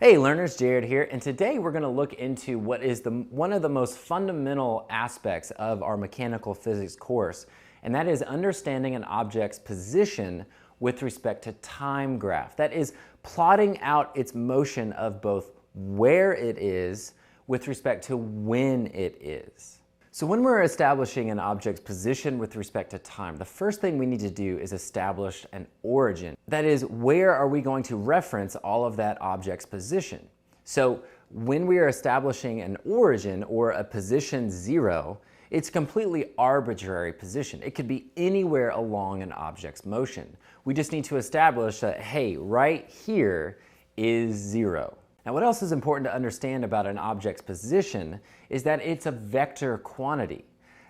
Hey learners, Jared here, and today we're going to look into what is one of the most fundamental aspects of our mechanical physics course, and that is understanding an object's position with respect to time graph. That is plotting out its motion of both where it is with respect to when it is. So when we're establishing an object's position with respect to time, the first thing we need to do is establish an origin. That is, where are we going to reference all of that object's position? So when we are establishing an origin or a position 0, it's a completely arbitrary position. It could be anywhere along an object's motion. We just need to establish that, hey, right here is 0. Now, what else is important to understand about an object's position is that it's a vector quantity.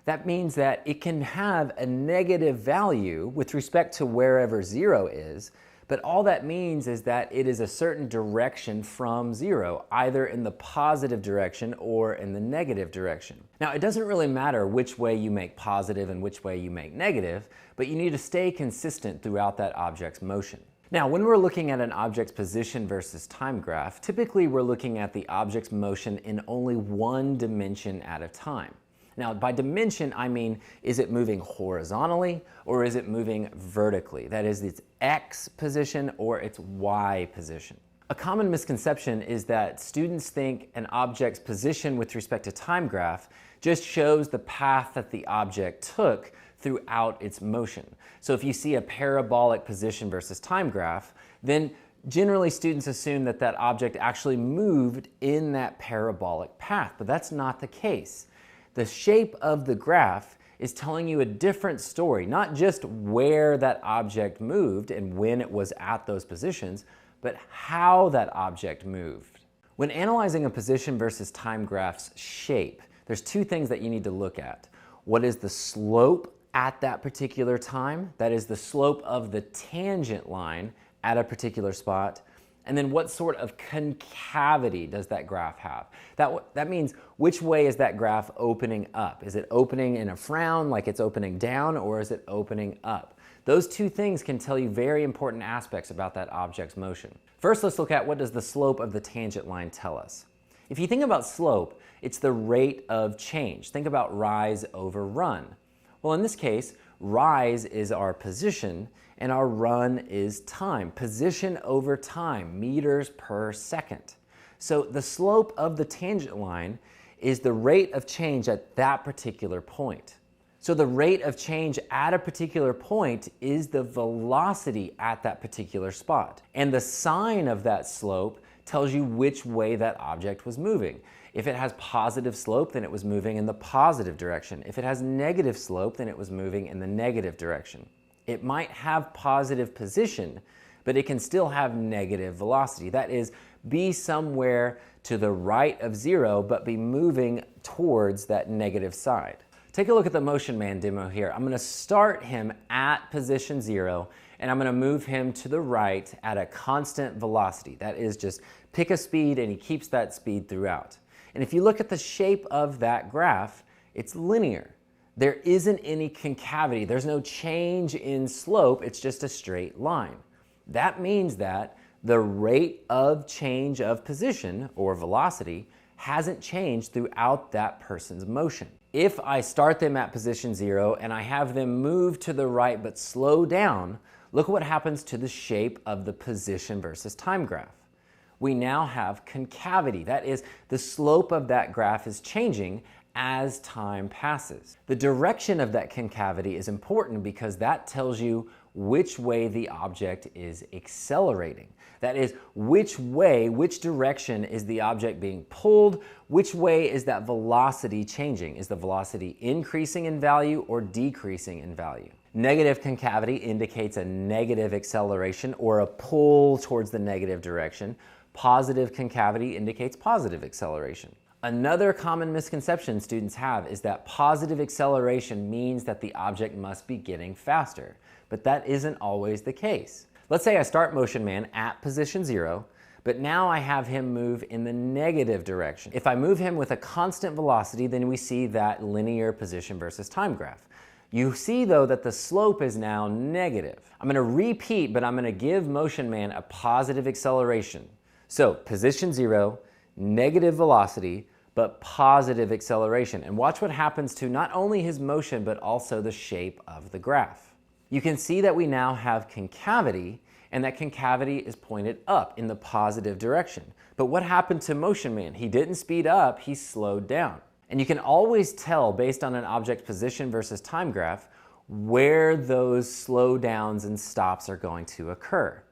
That means that it can have a negative value with respect to wherever 0 is, but all that means is that it is a certain direction from 0, either in the positive direction or in the negative direction. Now, it doesn't really matter which way you make positive and which way you make negative, but you need to stay consistent throughout that object's motion. Now, when we're looking at an object's position versus time graph, typically we're looking at the object's motion in only one dimension at a time. Now, by dimension, I mean, is it moving horizontally or is it moving vertically? That is, its X position or its Y position. A common misconception is that students think an object's position with respect to time graph just shows the path that the object took throughout its motion. So if you see a parabolic position versus time graph, then generally students assume that that object actually moved in that parabolic path, but that's not the case. The shape of the graph is telling you a different story, not just where that object moved and when it was at those positions, but how that object moved. When analyzing a position versus time graph's shape, there's two things that you need to look at. What is the slope at that particular time? That is the slope of the tangent line at a particular spot. And then what sort of concavity does that graph have? That means which way is that graph opening up? Is it opening in a frown like it's opening down, or is it opening up? Those two things can tell you very important aspects about that object's motion. First, let's look at what does the slope of the tangent line tell us. If you think about slope, it's the rate of change. Think about rise over run. Well, in this case, rise is our position and our run is time. Position over time, meters per second. So the slope of the tangent line is the rate of change at that particular point. So the rate of change at a particular point is the velocity at that particular spot. And the sign of that slope tells you which way that object was moving. If it has positive slope, then it was moving in the positive direction. If it has negative slope, then it was moving in the negative direction. It might have positive position, but it can still have negative velocity. That is, be somewhere to the right of 0, but be moving towards that negative side. Take a look at the Motion Man demo here. I'm going to start him at position 0, and I'm going to move him to the right at a constant velocity. That is, just pick a speed and he keeps that speed throughout. And if you look at the shape of that graph, it's linear. There isn't any concavity. There's no change in slope. It's just a straight line. That means that the rate of change of position or velocity hasn't changed throughout that person's motion. If I start them at position 0 and I have them move to the right but slow down, look what happens to the shape of the position versus time graph. We now have concavity. That is, the slope of that graph is changing as time passes. The direction of that concavity is important because that tells you which way the object is accelerating. That is, which direction is the object being pulled? Which way is that velocity changing? Is the velocity increasing in value or decreasing in value? Negative concavity indicates a negative acceleration or a pull towards the negative direction. Positive concavity indicates positive acceleration. Another common misconception students have is that positive acceleration means that the object must be getting faster, but that isn't always the case. Let's say I start Motion Man at position 0, but now I have him move in the negative direction. If I move him with a constant velocity, then we see that linear position versus time graph. You see though that the slope is now negative. I'm going to repeat, but I'm going to give Motion Man a positive acceleration. So position 0, negative velocity, but positive acceleration. And watch what happens to not only his motion, but also the shape of the graph. You can see that we now have concavity, and that concavity is pointed up in the positive direction. But what happened to Motion Man? He didn't speed up, he slowed down. And you can always tell based on an object's position versus time graph where those slowdowns and stops are going to occur.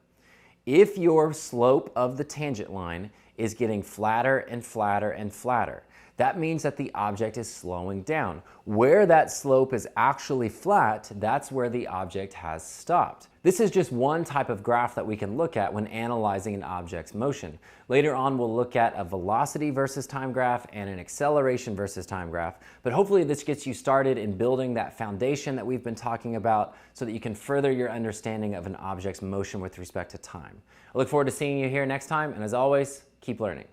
If your slope of the tangent line is getting flatter and flatter and flatter, that means that the object is slowing down. Where that slope is actually flat, that's where the object has stopped. This is just one type of graph that we can look at when analyzing an object's motion. Later on, we'll look at a velocity versus time graph and an acceleration versus time graph. But hopefully this gets you started in building that foundation that we've been talking about so that you can further your understanding of an object's motion with respect to time. I look forward to seeing you here next time, and as always, keep learning.